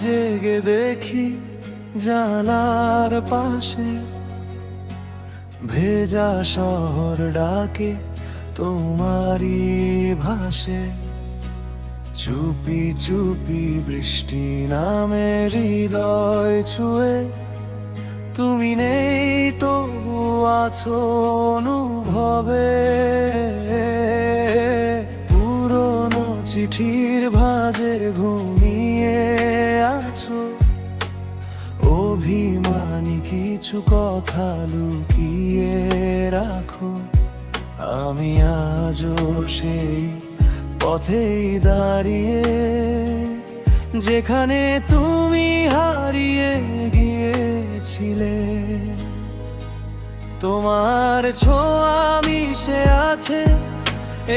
জেগে দেখি জানালার পাশে ভেজা শহর ডাকে তোমারই ভাসে। চুপি চুপি বৃষ্টি নামে হৃদয় ছুঁয়ে, তুমি নেই তবু আছো অনুভবে। পুরনো চিঠির ভাঁজে ঘুমিয়ে আছো, অভিমানী কিছু কথা লুকিয়ে রাখো। আমি আজও সেই পথেই দাঁড়িয়ে, যেখানে তুমি হারিয়ে গিয়েছিলে। তোমার ছোঁয়া মিশে আছে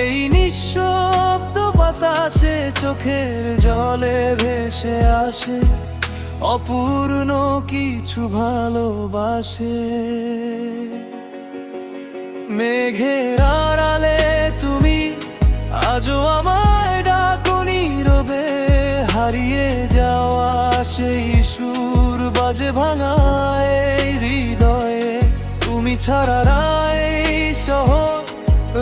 এই নিঃশব্দ বাতাসে, চোখের জলে ভেসে আসে অপূর্ণ কিছু ভালোবাসে। মেঘের আড়ালে তুমি আজও আমায় ডাকো নীরবে, হারিয়ে যাওয়া সেই সুর বাজে ভাঙা এই হৃদয়ে। তুমি ছাড়া রায় শহর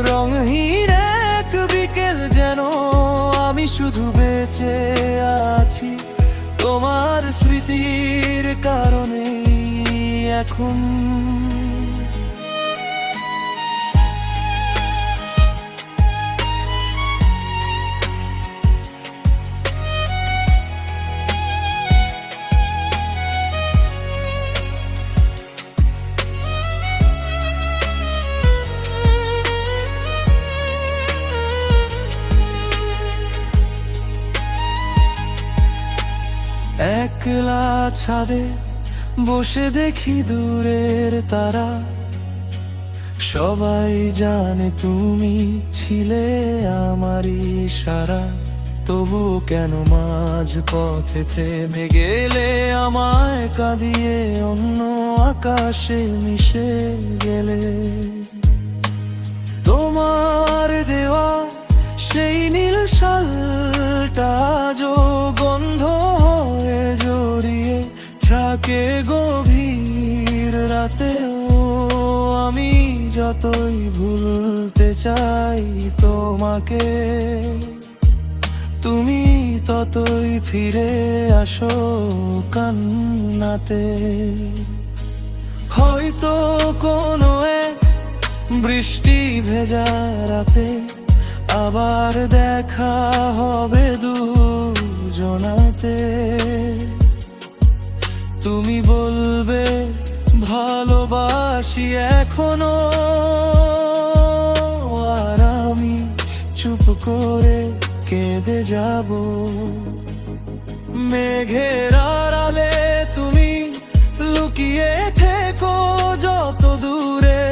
রংহীন এক বিকেল, যেন আমি শুধু বেঁচে আছি তোমার স্মৃতির কারণে এখন। একলা ছাদে বসে দেখি দূরের তারা, সবাই জানে তুমি ছিলে আমারই সারা। তবু কেন মাঝ পথে থেমে গেলে, আমায় কাঁদিয়ে অন্য আকাশে মিশে গেলে। তোমার দেওয়া সেই নীল শালটা আজও গন্ধ হয়ে জড়িয়ে থাকে গভীর রাতেও। আমি যতই ভুলতে চাই তোমাকে, তুমি ততই ফিরে আসো কান্নাতে। হয়তো কোনো এক বৃষ্টি ভেজা রাতে আবার দেখা হবে দুজনাতে। তুমি বলবে ভালোবাসি এখনো, আর আমি চুপ করে কেঁদে যাব। মেঘের আড়ালে তুমি লুকিয়ে থেকো যত দূরে,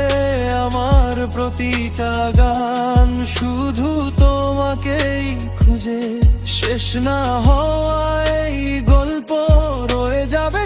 আমার প্রতিটা গান শুধু তোমাকেই খুঁজে। শেষ না হওয়া এই গল্প রয়ে যাবে